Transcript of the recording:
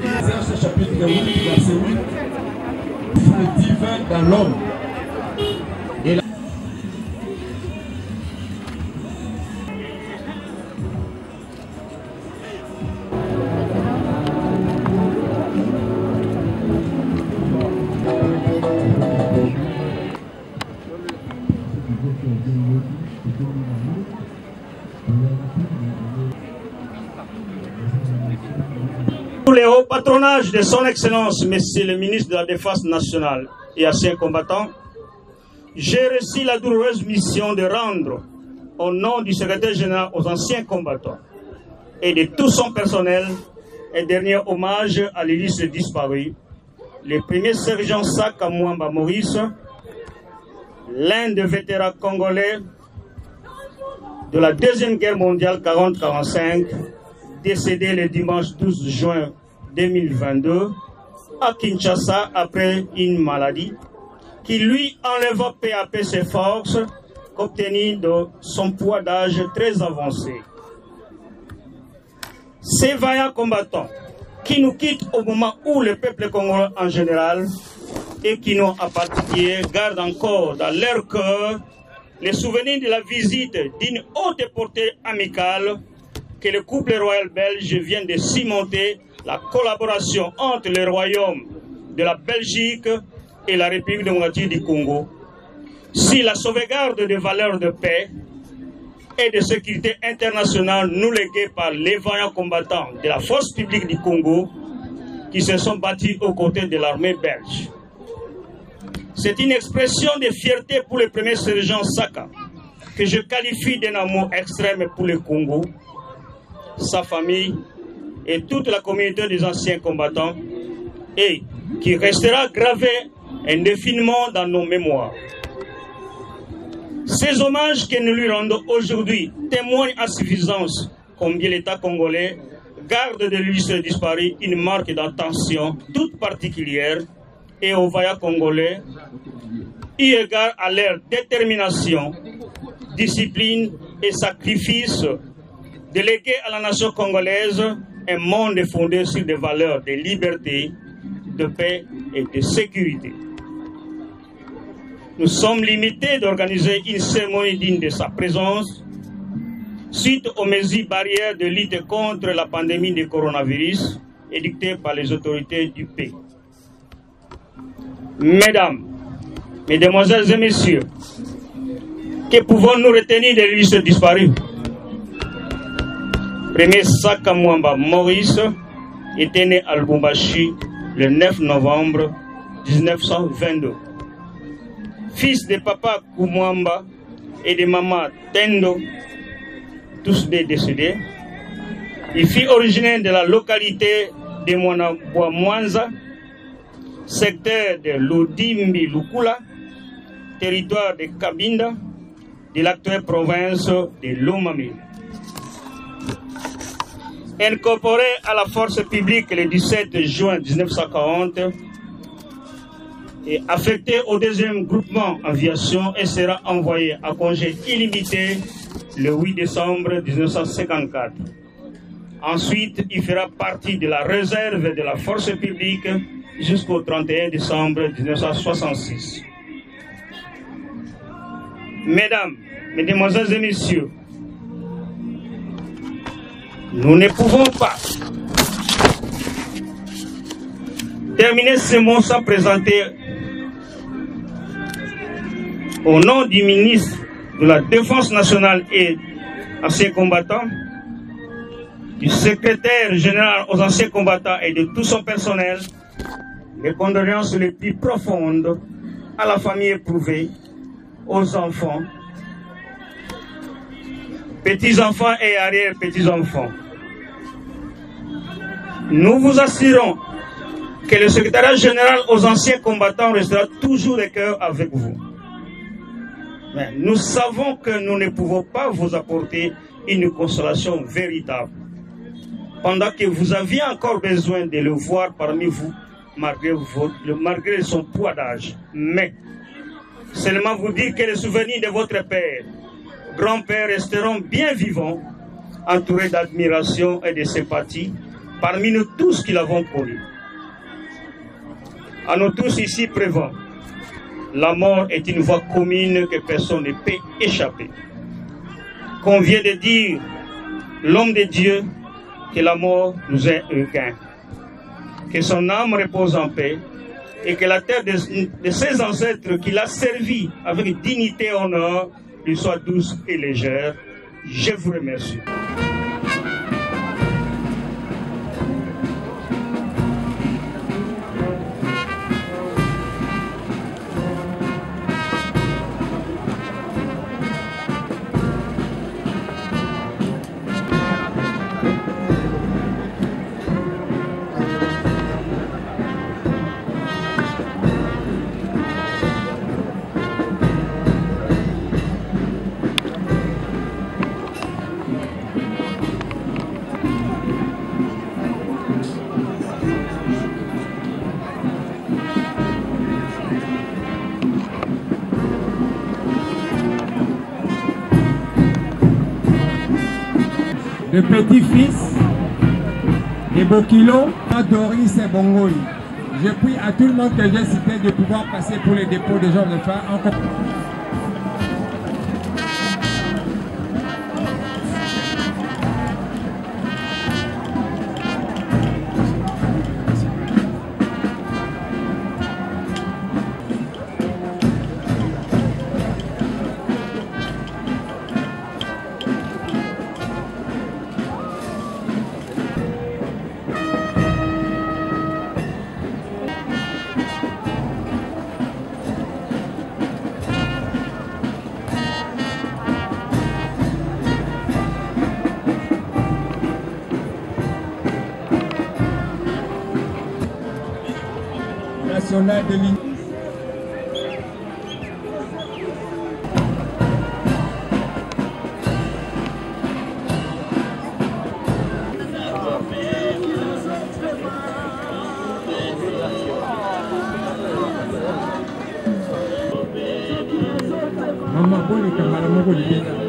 Exerce chapitre 8, verset 8. Le divin dans l'homme. Et la... Sous les hauts patronages de son Excellence, Monsieur le ministre de la Défense nationale et anciens combattants, j'ai reçu la douloureuse mission de rendre, au nom du secrétaire général aux anciens combattants et de tout son personnel, un dernier hommage à l'illustre disparu, le premier sergent Saka Mwamba Maurice, l'un des vétérans congolais de la Deuxième Guerre mondiale 40-45, décédé le dimanche 12 juin 2022 à Kinshasa après une maladie qui lui enleva peu à peu ses forces compte tenu de son poids d'âge très avancé. Ces vaillants combattants qui nous quittent au moment où le peuple congolais en général et qui nous en particulier gardent encore dans leur cœur les souvenirs de la visite d'une haute portée amicale que le couple royal belge vient de cimenter la collaboration entre le royaume de la Belgique et la République démocratique du Congo si la sauvegarde des valeurs de paix et de sécurité internationale nous léguées par les vaillants combattants de la force publique du Congo qui se sont battus aux côtés de l'armée belge. C'est une expression de fierté pour le premier sergent Saka que je qualifie d'un amour extrême pour le Congo, sa famille et toute la communauté des anciens combattants et qui restera gravé indéfiniment dans nos mémoires. Ces hommages que nous lui rendons aujourd'hui témoignent à suffisance combien l'État congolais garde de l'illustre disparu une marque d'attention toute particulière et aux vaillants congolais, eu égard à leur détermination, discipline et sacrifice de léguer à la nation congolaise un monde fondé sur des valeurs de liberté, de paix et de sécurité. Nous sommes limités d'organiser une cérémonie digne de sa présence suite aux mesures barrières de lutte contre la pandémie du coronavirus édictées par les autorités du pays. Mesdames, Mesdemoiselles et Messieurs, que pouvons-nous retenir de l'illustre disparu? Premier Saka Mwamba Maurice était né à Lubumbashi le 9 novembre 1922. Fils de papa Kumwamba et de maman Tendo, tous deux décédés, il fut originaire de la localité de Mwanza, secteur de Ludimbi Lukula, territoire de Kabinda, de l'actuelle province de Lomami. Incorporé à la force publique le 17 juin 1940 et affecté au 2e groupement aviation et sera envoyé à congé illimité le 8 décembre 1954. Ensuite, il fera partie de la réserve de la force publique jusqu'au 31 décembre 1966. Mesdames, Mesdemoiselles et Messieurs, nous ne pouvons pas terminer ce mot sans présenter au nom du ministre de la Défense nationale et anciens combattants, du secrétaire général aux anciens combattants et de tout son personnel, les condoléances les plus profondes à la famille éprouvée, aux enfants, petits-enfants et arrière-petits-enfants. Nous vous assurons que le secrétariat général aux anciens combattants restera toujours de cœur avec vous. Mais nous savons que nous ne pouvons pas vous apporter une consolation véritable. Pendant que vous aviez encore besoin de le voir parmi vous, malgré son poids d'âge. Mais, seulement vous dire que les souvenirs de votre père, grand-père resteront bien vivants, entourés d'admiration et de sympathie, parmi nous tous qui l'avons connu. À nous tous ici présents, la mort est une voie commune que personne ne peut échapper. Qu'on vient de dire, l'homme de Dieu, que la mort nous est un gain. Que son âme repose en paix et que la terre de ses ancêtres qu'il a servi avec dignité et honneur lui soit douce et légère. Je vous remercie. Le petit-fils de Bokilo, Doris et Bongoï. Je prie à tout le monde que j'ai cité de pouvoir passer pour les dépôts des gens de femmes. National de l'Union. Maman, bon, les camarades,